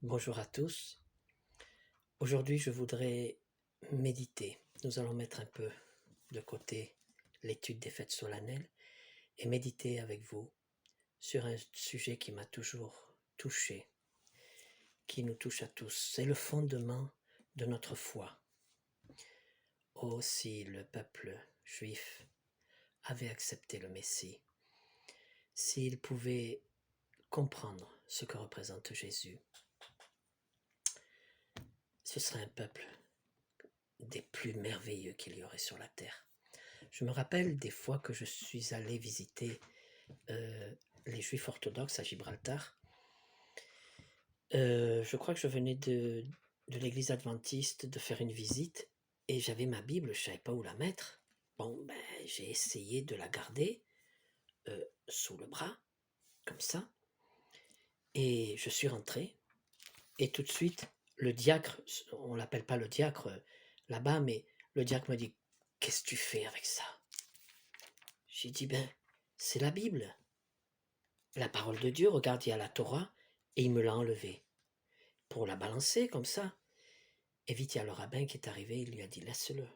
Bonjour à tous. Aujourd'hui, je voudrais méditer. Nous allons mettre un peu de côté l'étude des fêtes solennelles et méditer avec vous sur un sujet qui m'a toujours touché, qui nous touche à tous. C'est le fondement de notre foi. Oh, si le peuple juif avait accepté le Messie, s'il pouvait comprendre ce que représente Jésus, ce serait un peuple des plus merveilleux qu'il y aurait sur la terre. Je me rappelle des fois que je suis allé visiter les Juifs orthodoxes à Gibraltar. Je crois que je venais de l'église adventiste de faire une visite et j'avais ma Bible, je ne savais pas où la mettre. Bon, ben, j'ai essayé de la garder sous le bras, comme ça, et je suis rentré. Et tout de suite, le diacre, on ne l'appelle pas le diacre là-bas, mais le diacre me dit, qu'est-ce que tu fais avec ça? J'ai dit, ben, c'est la Bible. La parole de Dieu, regarde, il y a la Torah, et il me l'a enlevée pour la balancer comme ça. Et vite, il y a le rabbin qui est arrivé, il lui a dit, laisse-le,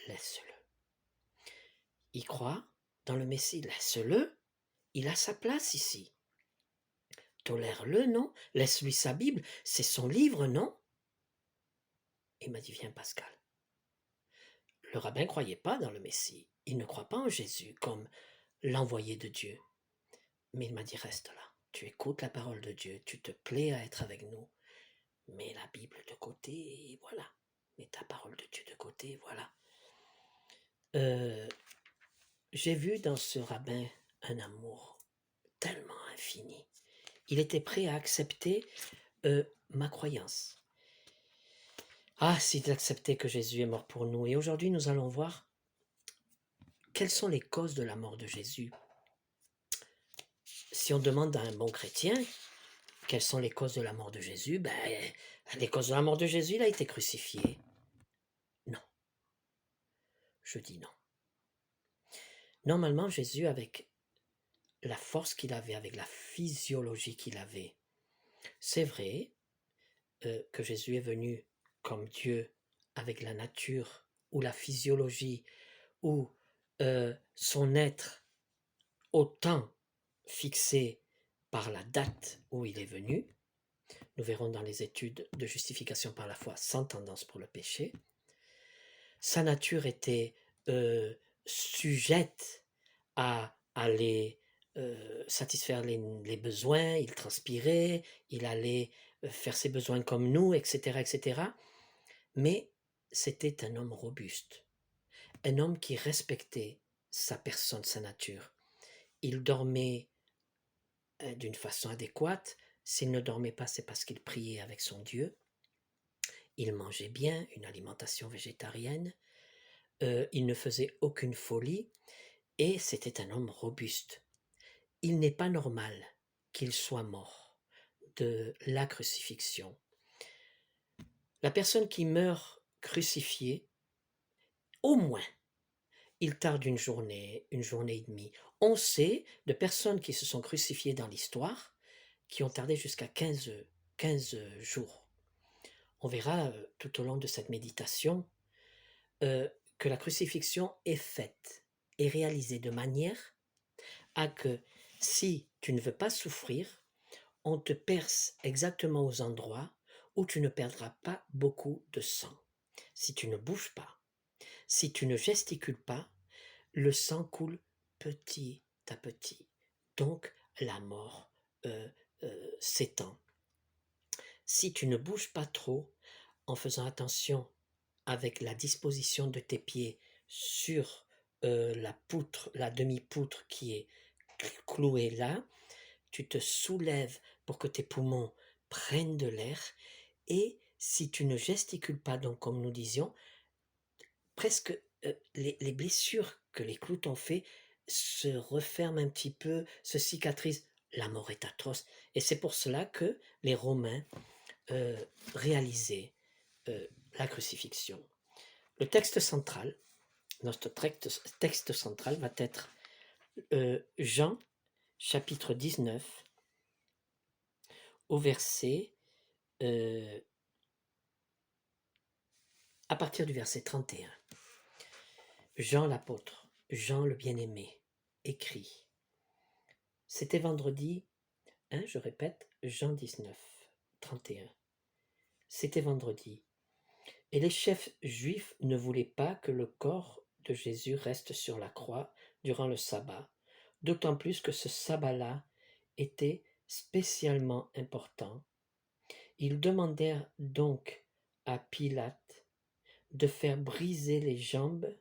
laisse-le. Il croit dans le Messie, laisse-le, il a sa place ici. Tolère-le, non? Laisse-lui sa Bible, c'est son livre, non? Il m'a dit, viens Pascal. Le rabbin ne croyait pas dans le Messie, il ne croit pas en Jésus comme l'envoyé de Dieu. Mais il m'a dit, reste là, tu écoutes la parole de Dieu, tu te plais à être avec nous. Mets la Bible de côté et voilà. Mets ta parole de Dieu de côté, voilà. J'ai vu dans ce rabbin un amour tellement infini. Il était prêt à accepter ma croyance. Ah, s'il acceptait que Jésus est mort pour nous. Et aujourd'hui, nous allons voir quelles sont les causes de la mort de Jésus. Si on demande à un bon chrétien quelles sont les causes de la mort de Jésus, ben, les causes de la mort de Jésus, il a été crucifié. Non. Je dis non. Normalement, Jésus, avec la force qu'il avait, avec la physiologie qu'il avait, c'est vrai que Jésus est venu comme Dieu avec la nature ou la physiologie ou son être au temps fixé par la date où il est venu. Nous verrons dans les études de justification par la foi sans tendance pour le péché. Sa nature était sujette à aller satisfaire les besoins, il transpirait, il allait faire ses besoins comme nous, etc., etc. Mais c'était un homme robuste, un homme qui respectait sa personne, sa nature. Il dormait d'une façon adéquate. S'il ne dormait pas, c'est parce qu'il priait avec son Dieu. Il mangeait bien, une alimentation végétarienne. Il ne faisait aucune folie et c'était un homme robuste. Il n'est pas normal qu'il soit mort de la crucifixion. La personne qui meurt crucifiée, au moins, il tarde une journée et demie. On sait de personnes qui se sont crucifiées dans l'histoire qui ont tardé jusqu'à 15 jours. On verra tout au long de cette méditation que la crucifixion est faite et réalisée de manière à que si tu ne veux pas souffrir, on te perce exactement aux endroits où tu ne perdras pas beaucoup de sang. Si tu ne bouges pas, si tu ne gesticules pas, le sang coule petit à petit. Donc la mort s'étend. Si tu ne bouges pas trop, en faisant attention avec la disposition de tes pieds sur la poutre, la demi-poutre qui est clouée là, tu te soulèves pour que tes poumons prennent de l'air et si tu ne gesticules pas, donc comme nous disions, presque les blessures que les clous t'ont fait se referment un petit peu, se cicatrisent. La mort est atroce. Et c'est pour cela que les Romains réalisaient la crucifixion. Le texte central, notre texte central va être Jean chapitre 19 au verset à partir du verset 31, Jean l'apôtre, Jean le bien-aimé, écrit. C'était vendredi, je répète, Jean 19, 31. C'était vendredi. Et les chefs juifs ne voulaient pas que le corps de Jésus reste sur la croix durant le sabbat, d'autant plus que ce sabbat-là était spécialement important. Ils demandèrent donc à Pilate de faire briser les jambes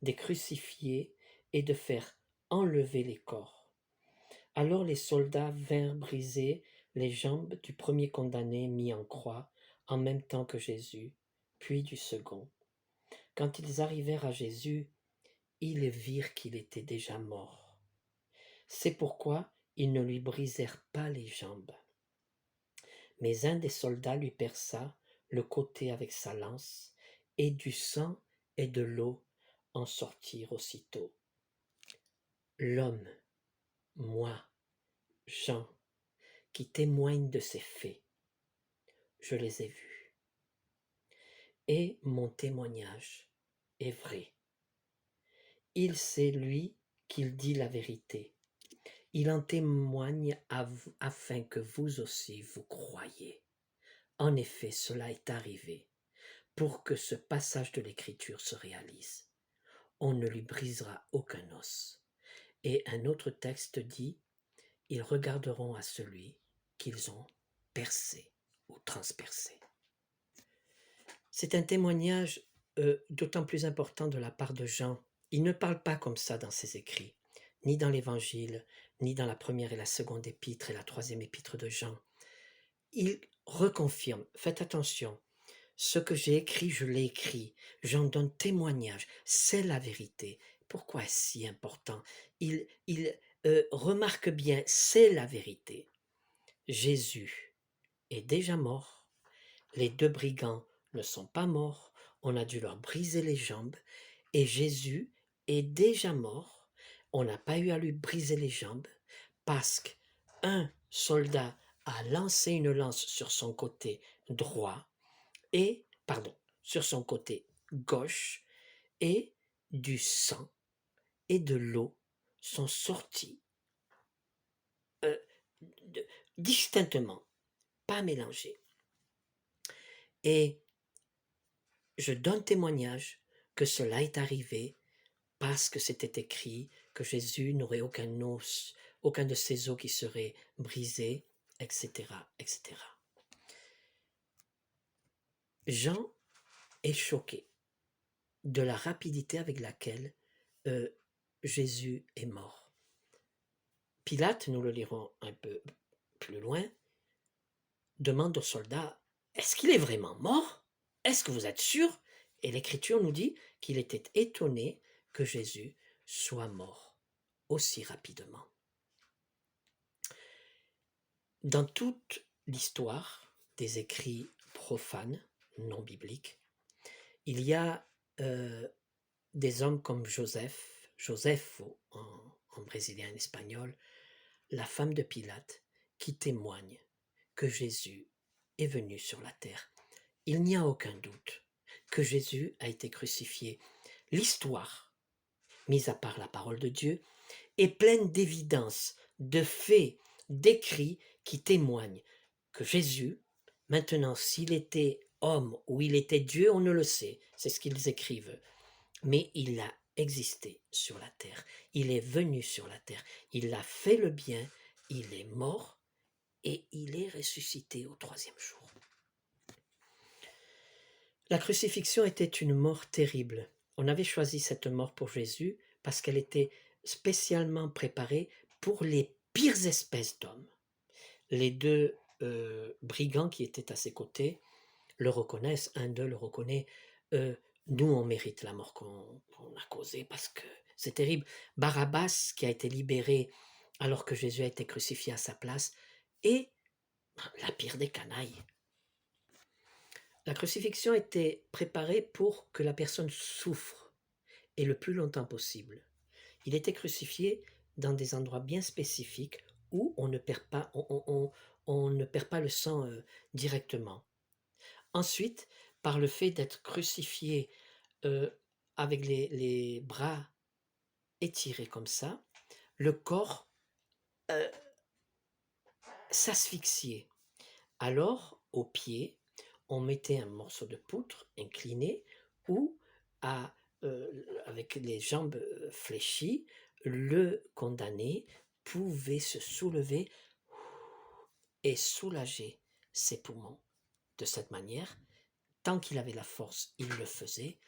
des crucifiés et de faire enlever les corps. Alors les soldats vinrent briser les jambes du premier condamné mis en croix en même temps que Jésus, puis du second. Quand ils arrivèrent à Jésus, ils virent qu'il était déjà mort. C'est pourquoi ils ne lui brisèrent pas les jambes. Mais un des soldats lui perça le côté avec sa lance, et du sang et de l'eau en sortirent aussitôt. L'homme, moi, Jean, qui témoigne de ces faits, je les ai vus. Et mon témoignage est vrai. Il sait, lui, qu'il dit la vérité. Il en témoigne afin que vous aussi vous croyiez. En effet, cela est arrivé pour que ce passage de l'Écriture se réalise. On ne lui brisera aucun os. Et un autre texte dit, ils regarderont à celui qu'ils ont percé ou transpercé. C'est un témoignage d'autant plus important de la part de Jean. Il ne parle pas comme ça dans ses écrits, ni dans l'Évangile, ni dans la première et la seconde épître et la troisième épître de Jean. Il reconfirme, faites attention, ce que j'ai écrit, je l'ai écrit, j'en donne témoignage, c'est la vérité. Pourquoi est-ce si important? Il remarque bien, c'est la vérité. Jésus est déjà mort, les deux brigands ne sont pas morts, on a dû leur briser les jambes, et Jésus est déjà mort, on n'a pas eu à lui briser les jambes, parce qu'un soldat a lancé une lance sur son côté droit, sur son côté gauche, et du sang et de l'eau sont sortis distinctement, pas mélangés. Et je donne témoignage que cela est arrivé parce que c'était écrit que Jésus n'aurait aucun os, aucun de ses os qui serait brisé, etc., etc. Jean est choqué de la rapidité avec laquelle Jésus est mort. Pilate, nous le lirons un peu plus loin, demande aux soldats, est-ce qu'il est vraiment mort? Est-ce que vous êtes sûr? Et l'Écriture nous dit qu'il était étonné que Jésus soit mort aussi rapidement. Dans toute l'histoire des écrits profanes, non bibliques, il y a des hommes comme Joseph en brésilien et en espagnol, la femme de Pilate, qui témoignent que Jésus est venu sur la terre. Il n'y a aucun doute que Jésus a été crucifié. L'histoire, mise à part la parole de Dieu, est pleine d'évidences, de faits, d'écrits qui témoignent que Jésus, maintenant s'il était homme ou il était Dieu, on ne le sait, c'est ce qu'ils écrivent, mais il a existé sur la terre, il est venu sur la terre, il a fait le bien, il est mort et il est ressuscité au troisième jour. La crucifixion était une mort terrible. On avait choisi cette mort pour Jésus parce qu'elle était spécialement préparée pour les pires espèces d'hommes. Les deux brigands qui étaient à ses côtés le reconnaissent, un d'eux le reconnaît, nous on mérite la mort qu'on a causée parce que c'est terrible. Barabbas qui a été libéré alors que Jésus a été crucifié à sa place est la pire des canailles. La crucifixion était préparée pour que la personne souffre et le plus longtemps possible. Il était crucifié dans des endroits bien spécifiques où on ne perd pas, on ne perd pas le sang directement. Ensuite, par le fait d'être crucifié avec les bras étirés comme ça, le corps s'asphyxiait. Alors, au pied, on mettait un morceau de poutre incliné où, avec les jambes fléchies, le condamné pouvait se soulever et soulager ses poumons. De cette manière, tant qu'il avait la force, il le faisait,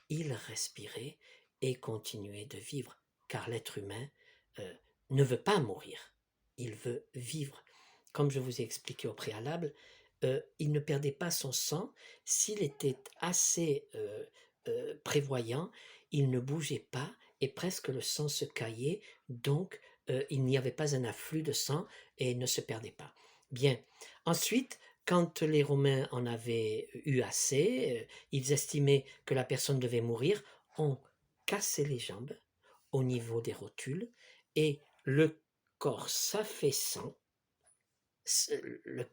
il respirait et continuait de vivre, car l'être humain ne veut pas mourir, il veut vivre. Comme je vous ai expliqué au préalable, il ne perdait pas son sang. S'il était assez prévoyant, il ne bougeait pas et presque le sang se caillait, donc il n'y avait pas un afflux de sang et ne se perdait pas. Bien. Ensuite, quand les Romains en avaient eu assez, ils estimaient que la personne devait mourir, on cassait les jambes au niveau des rotules et le corps s'affaissant, le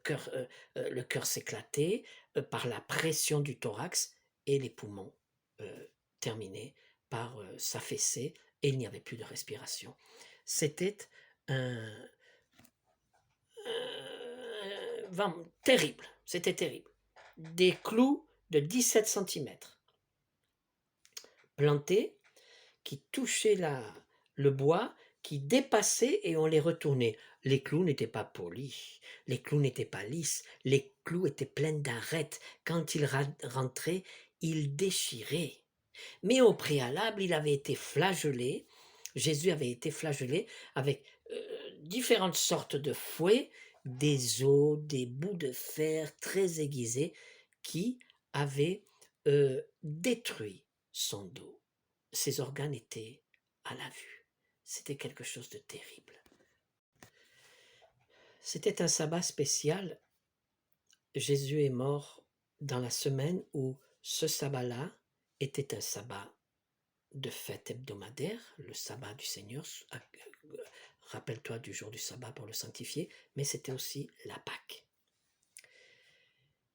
cœur s'éclatait par la pression du thorax et les poumons terminaient par s'affaisser et il n'y avait plus de respiration. C'était un, terrible, c'était terrible. Des clous de 17 cm plantés qui touchaient le bois, qui dépassaient et on les retournait. Les clous n'étaient pas polis, les clous n'étaient pas lisses, les clous étaient pleins d'arêtes. Quand ils rentraient, ils déchiraient. Mais au préalable, il avait été flagellé, Jésus avait été flagellé avec différentes sortes de fouets, des os, des bouts de fer très aiguisés qui avaient détruit son dos. Ses organes étaient à la vue. C'était quelque chose de terrible. C'était un sabbat spécial. Jésus est mort dans la semaine où ce sabbat-là était un sabbat de fête hebdomadaire, le sabbat du Seigneur. Rappelle-toi du jour du sabbat pour le sanctifier, mais c'était aussi la Pâque.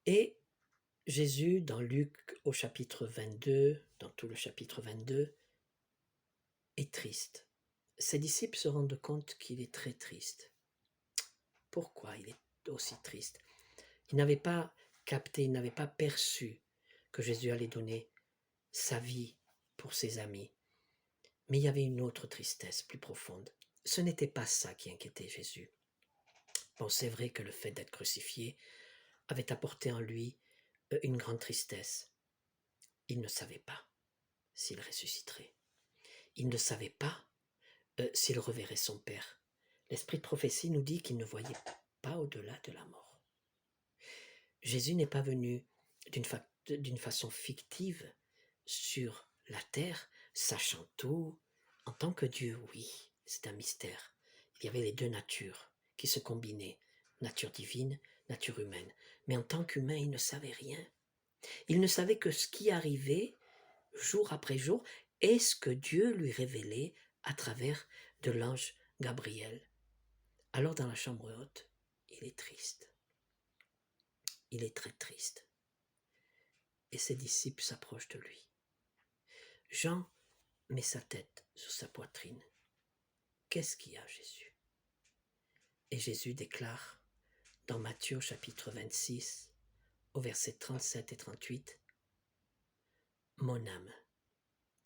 Et Jésus, dans Luc au chapitre 22, dans tout le chapitre 22, est triste. Ses disciples se rendent compte qu'il est très triste. Pourquoi il est aussi triste? Il n'avait pas capté, il n'avait pas perçu que Jésus allait donner sa vie pour ses amis. Mais il y avait une autre tristesse plus profonde. Ce n'était pas ça qui inquiétait Jésus. Bon, c'est vrai que le fait d'être crucifié avait apporté en lui une grande tristesse. Il ne savait pas s'il ressusciterait. Il ne savait pas s'il reverrait son Père. L'esprit de prophétie nous dit qu'il ne voyait pas au-delà de la mort. Jésus n'est pas venu d'une façon fictive sur la terre, sachant tout. En tant que Dieu, oui, c'est un mystère. Il y avait les deux natures qui se combinaient, nature divine, nature humaine. Mais en tant qu'humain, il ne savait rien. Il ne savait que ce qui arrivait jour après jour et ce que Dieu lui révélait à travers de l'ange Gabriel. Alors dans la chambre haute, il est triste. Il est très triste. Et ses disciples s'approchent de lui. Jean met sa tête sur sa poitrine. Qu'est-ce qu'il y a, Jésus? Et Jésus déclare dans Matthieu chapitre 26, au verset 37 et 38, « Mon âme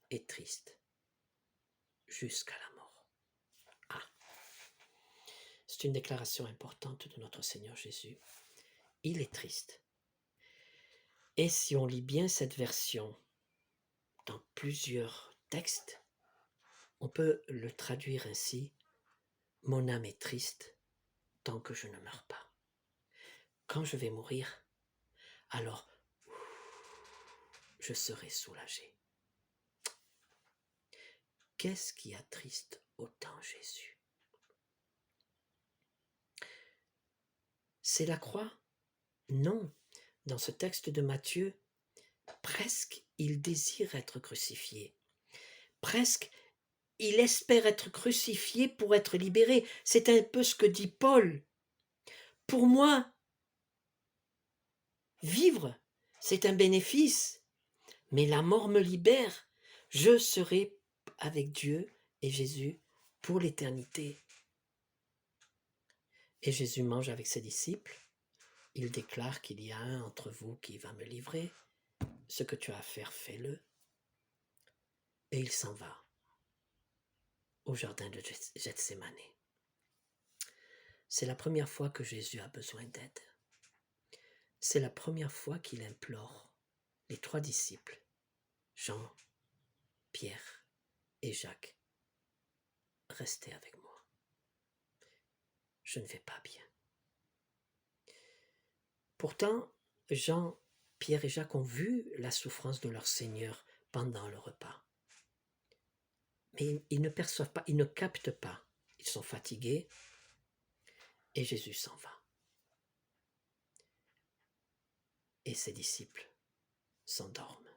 est triste jusqu'à la mort. » Ah, c'est une déclaration importante de notre Seigneur Jésus. Il est triste. Et si on lit bien cette version dans plusieurs textes, on peut le traduire ainsi, « Mon âme est triste tant que je ne meurs pas. Quand je vais mourir, alors je serai soulagé. » Qu'est-ce qui attriste autant Jésus? C'est la croix? Non. Dans ce texte de Matthieu, presque il désire être crucifié. Presque il espère être crucifié pour être libéré. C'est un peu ce que dit Paul. Pour moi, vivre, c'est un bénéfice, mais la mort me libère. Je serai avec Dieu et Jésus pour l'éternité. Et Jésus mange avec ses disciples. Il déclare qu'il y a un entre vous qui va me livrer. Ce que tu as à faire, fais-le. Et il s'en va au jardin de Gethsémane. C'est la première fois que Jésus a besoin d'aide. C'est la première fois qu'il implore les 3 disciples, Jean, Pierre et Jacques, restez avec moi. Je ne vais pas bien. Pourtant, Jean, Pierre et Jacques ont vu la souffrance de leur Seigneur pendant le repas. Mais ils ne perçoivent pas, ils ne captent pas. Ils sont fatigués et Jésus s'en va. Et ses disciples s'endorment.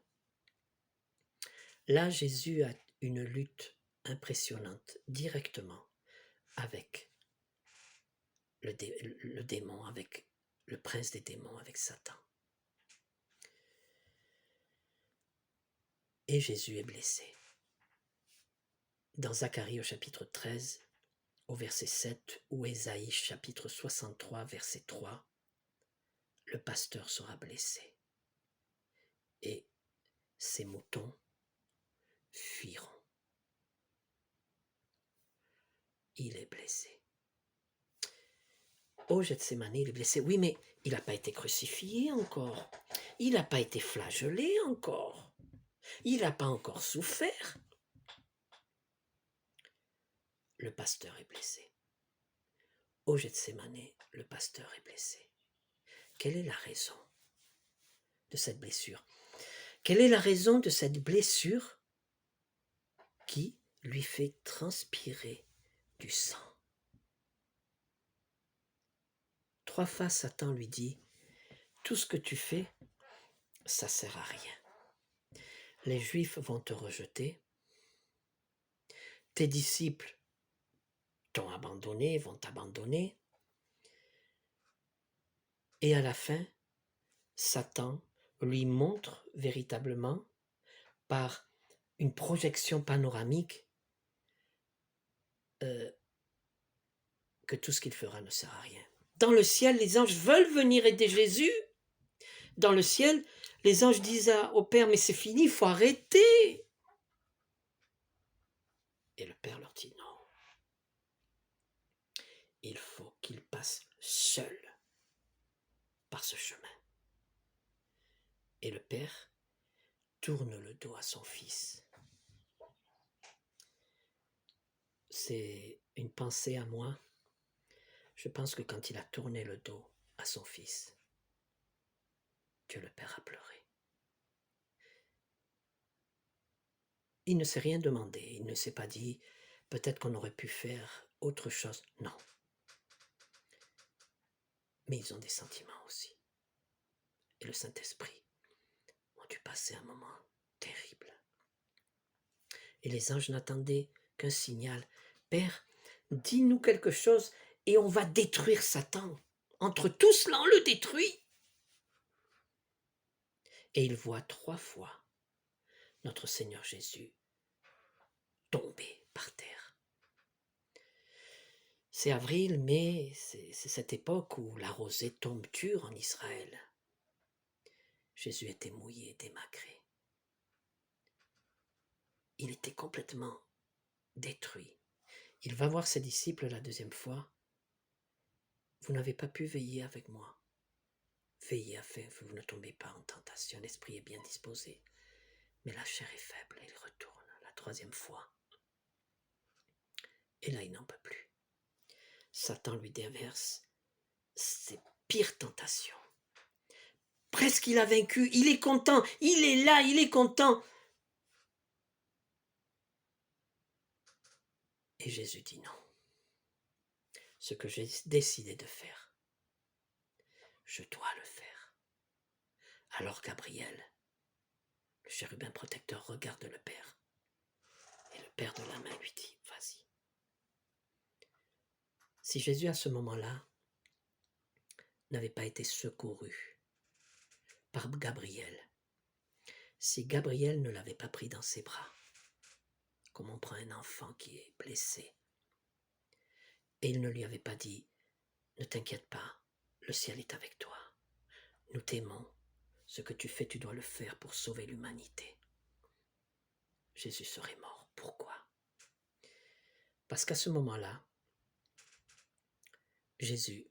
Là, Jésus a une lutte impressionnante directement avec le démon, avec le prince des démons, avec Satan. Et Jésus est blessé. Dans Zacharie au chapitre 13, au verset 7, ou Ésaïe chapitre 63, verset 3, le pasteur sera blessé et ses moutons fuiront. Il est blessé. Au Gethsémane, il est blessé. Oui, mais il n'a pas été crucifié encore. Il n'a pas été flagellé encore. Il n'a pas encore souffert. Le pasteur est blessé. Au Gethsémane, le pasteur est blessé. Quelle est la raison de cette blessure? Quelle est la raison de cette blessure qui lui fait transpirer du sang? 3 fois, Satan lui dit, tout ce que tu fais, ça ne sert à rien. Les Juifs vont te rejeter, tes disciples t'ont abandonné, vont t'abandonner, et à la fin, Satan lui montre véritablement, par une projection panoramique, que tout ce qu'il fera ne sert à rien. Dans le ciel, les anges veulent venir aider Jésus. Dans le ciel, les anges disent au Père, mais c'est fini, il faut arrêter. Et le Père leur dit non. Il faut qu'il passe seul par ce chemin. Et le Père tourne le dos à son Fils. C'est une pensée à moi. Je pense que quand il a tourné le dos à son Fils, Dieu le Père a pleuré. Il ne s'est rien demandé, il ne s'est pas dit, peut-être qu'on aurait pu faire autre chose. Non. Mais ils ont des sentiments aussi. Et le Saint-Esprit ont dû passer un moment terrible. Et les anges n'attendaient qu'un signal. Père, dis-nous quelque chose et on va détruire Satan. Entre tout cela, on le détruit. Et ils voient 3 fois notre Seigneur Jésus tomber par terre. C'est avril, mai, c'est cette époque où la rosée tombe dure en Israël. Jésus était mouillé, démagré. Il était complètement détruit. Il va voir ses disciples la 2e fois. Vous n'avez pas pu veiller avec moi. Veillez afin que vous ne tombez pas en tentation. L'esprit est bien disposé, mais la chair est faible. Il retourne la 3e fois. Et là, il n'en peut plus. Satan lui déverse ses pires tentations. Presque il a vaincu, il est content, il est là, il est content. Et Jésus dit non. Ce que j'ai décidé de faire, je dois le faire. Alors Gabriel, le chérubin protecteur, regarde le Père. Et le Père de la main lui dit, vas-y. Si Jésus à ce moment-là n'avait pas été secouru par Gabriel, si Gabriel ne l'avait pas pris dans ses bras, comme on prend un enfant qui est blessé, et il ne lui avait pas dit « Ne t'inquiète pas, le ciel est avec toi, nous t'aimons, ce que tu fais, tu dois le faire pour sauver l'humanité », Jésus serait mort. Pourquoi? Parce qu'à ce moment-là, Jésus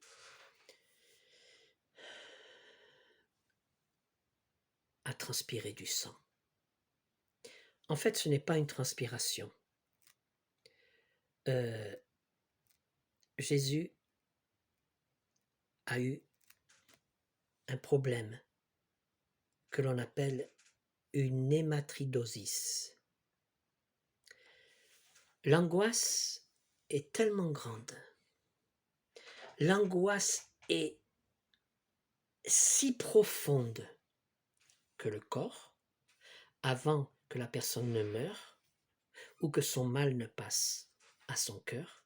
a transpiré du sang. En fait, ce n'est pas une transpiration. Jésus a eu un problème que l'on appelle une hématridosis. L'angoisse est tellement grande, l'angoisse est si profonde que le corps, avant que la personne ne meure ou que son mal ne passe à son cœur,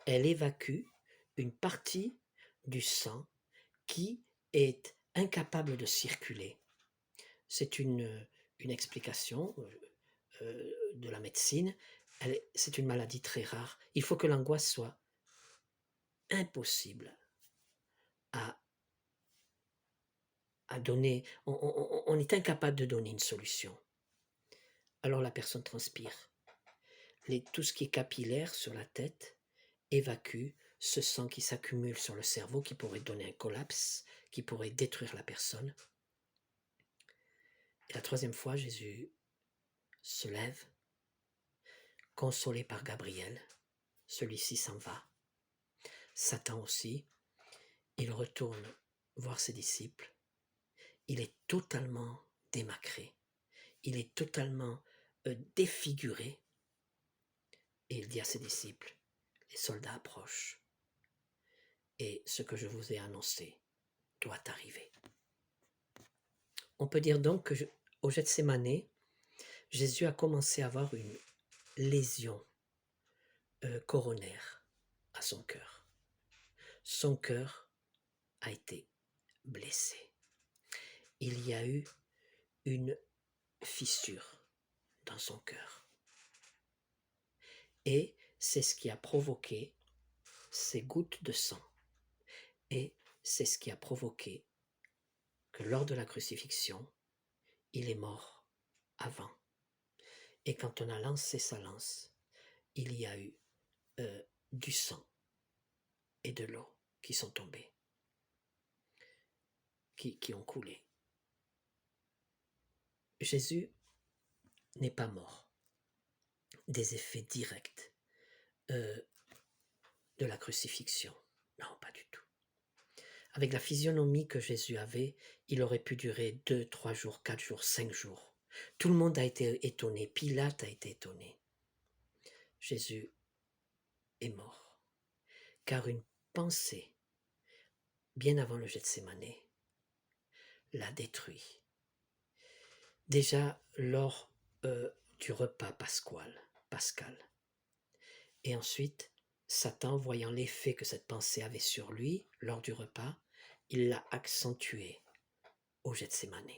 elle évacue une partie du sang qui est incapable de circuler. C'est une explication de la médecine. C'est une maladie très rare. Il faut que l'angoisse soit impossible à donner. On est incapable de donner une solution. Alors la personne transpire. Tout ce qui est capillaire sur la tête évacue ce sang qui s'accumule sur le cerveau, qui pourrait donner un collapse, qui pourrait détruire la personne. Et la troisième fois, Jésus se lève, consolé par Gabriel. Celui-ci s'en va. Satan aussi. Il retourne voir ses disciples. Il est totalement démacré. Il est totalement défiguré. Et il dit à ses disciples, les soldats approchent. Et ce que je vous ai annoncé doit arriver. On peut dire donc qu'au Gethsémane, Jésus a commencé à avoir une lésion coronaire à son cœur. Son cœur a été blessé. Il y a eu une fissure dans son cœur. Et c'est ce qui a provoqué ces gouttes de sang. Et c'est ce qui a provoqué que lors de la crucifixion, il est mort avant. Et quand on a lancé sa lance, il y a eu du sang et de l'eau qui sont tombés, qui ont coulé. Jésus n'est pas mort des effets directs de la crucifixion. Non, pas du tout. Avec la physionomie que Jésus avait, il aurait pu durer 2, 3 jours, 4 jours, 5 jours. Tout le monde a été étonné. Pilate a été étonné. Jésus est mort. Car une pensée, bien avant le Gethsémane, l'a détruit. Déjà lors du repas pascal. Et ensuite, Satan, voyant l'effet que cette pensée avait sur lui lors du repas, il l'a accentué au Gethsémane.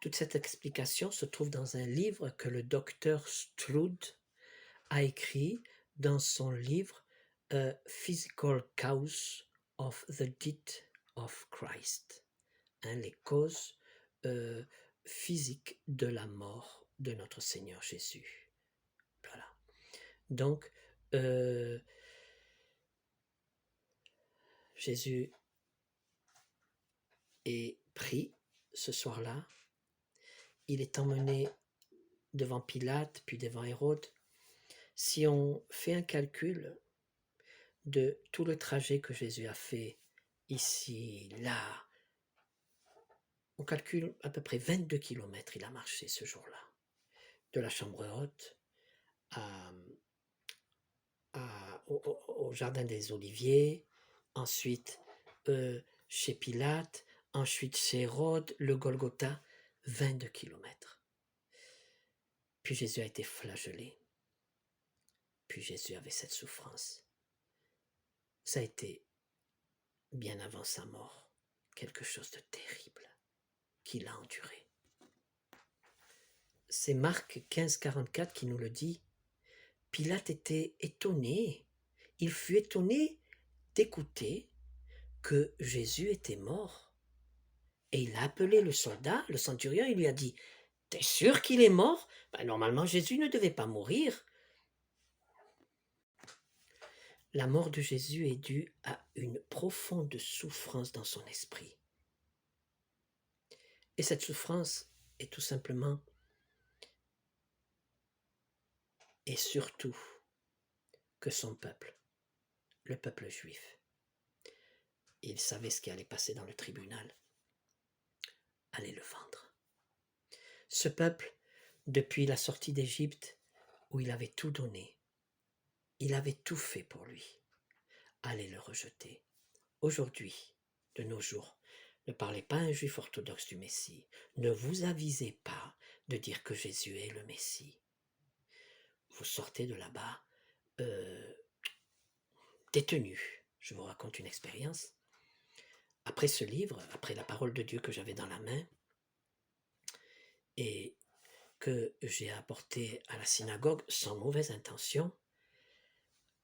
Toute cette explication se trouve dans un livre que le docteur Stroud a écrit dans son livre Physical Cause of the Death of Christ, les causes physiques de la mort de notre Seigneur Jésus. Voilà. Donc, Jésus est pris ce soir-là. Il est emmené devant Pilate, puis devant Hérode. Si on fait un calcul de tout le trajet que Jésus a fait ici, là, on calcule à peu près 22 kilomètres il a marché ce jour-là. De la chambre haute au jardin des Oliviers, ensuite chez Pilate, ensuite chez Hérode, le Golgotha, 22 kilomètres. Puis Jésus a été flagellé. Puis Jésus avait cette souffrance. Ça a été bien avant sa mort, quelque chose de terrible qu'il a enduré. C'est Marc 15, 44 qui nous le dit. Pilate était étonné. Il fut étonné d'écouter que Jésus était mort. Et il a appelé le soldat, le centurion, il lui a dit, « T'es sûr qu'il est mort ? Ben, normalement, Jésus ne devait pas mourir. » La mort de Jésus est due à une profonde souffrance dans son esprit. Et cette souffrance est tout simplement et surtout que son peuple, le peuple juif, il savait ce qui allait passer dans le tribunal, allait le vendre. Ce peuple, depuis la sortie d'Égypte, où il avait tout donné, il avait tout fait pour lui, allait le rejeter. Aujourd'hui, de nos jours, ne parlez pas à un juif orthodoxe du Messie, ne vous avisez pas de dire que Jésus est le Messie. Vous sortez de là-bas détenu. Je vous raconte une expérience. Après ce livre, après la parole de Dieu que j'avais dans la main et que j'ai apporté à la synagogue sans mauvaise intention,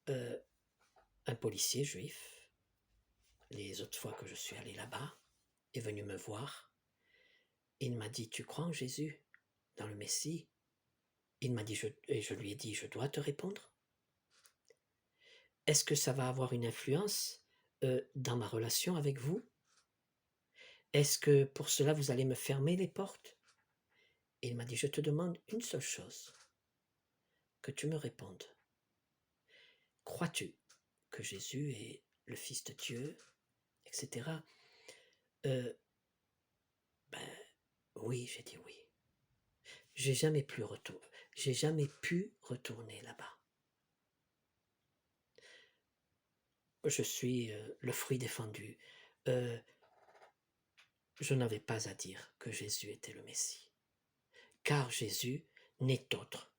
un policier juif, les autres fois que je suis allé là-bas, est venu me voir. Il m'a dit, tu crois en Jésus, dans le Messie? Il m'a dit, et je lui ai dit, je dois te répondre. Est-ce que ça va avoir une influence dans ma relation avec vous? Est-ce que pour cela vous allez me fermer les portes? Et il m'a dit, je te demande une seule chose, que tu me répondes. Crois-tu que Jésus est le Fils de Dieu, etc. Ben, oui, j'ai dit oui. J'ai jamais pu retourner là-bas. Je suis le fruit défendu. Je n'avais pas à dire que Jésus était le Messie. Car Jésus n'est autre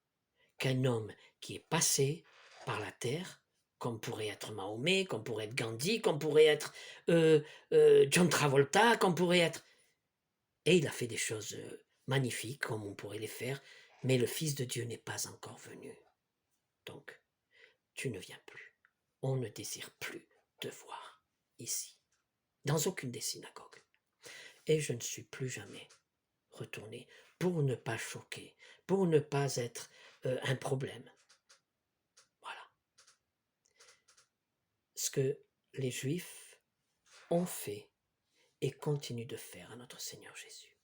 qu'un homme qui est passé par la terre, comme pourrait être Mahomet, comme pourrait être Gandhi, comme pourrait être John Travolta, comme pourrait être... Et il a fait des choses magnifiques, comme on pourrait les faire, mais le Fils de Dieu n'est pas encore venu. Donc, tu ne viens plus. On ne désire plus te voir ici, dans aucune des synagogues. Et je ne suis plus jamais retourné pour ne pas choquer, pour ne pas être un problème. Voilà. Ce que les Juifs ont fait et continuent de faire à notre Seigneur Jésus.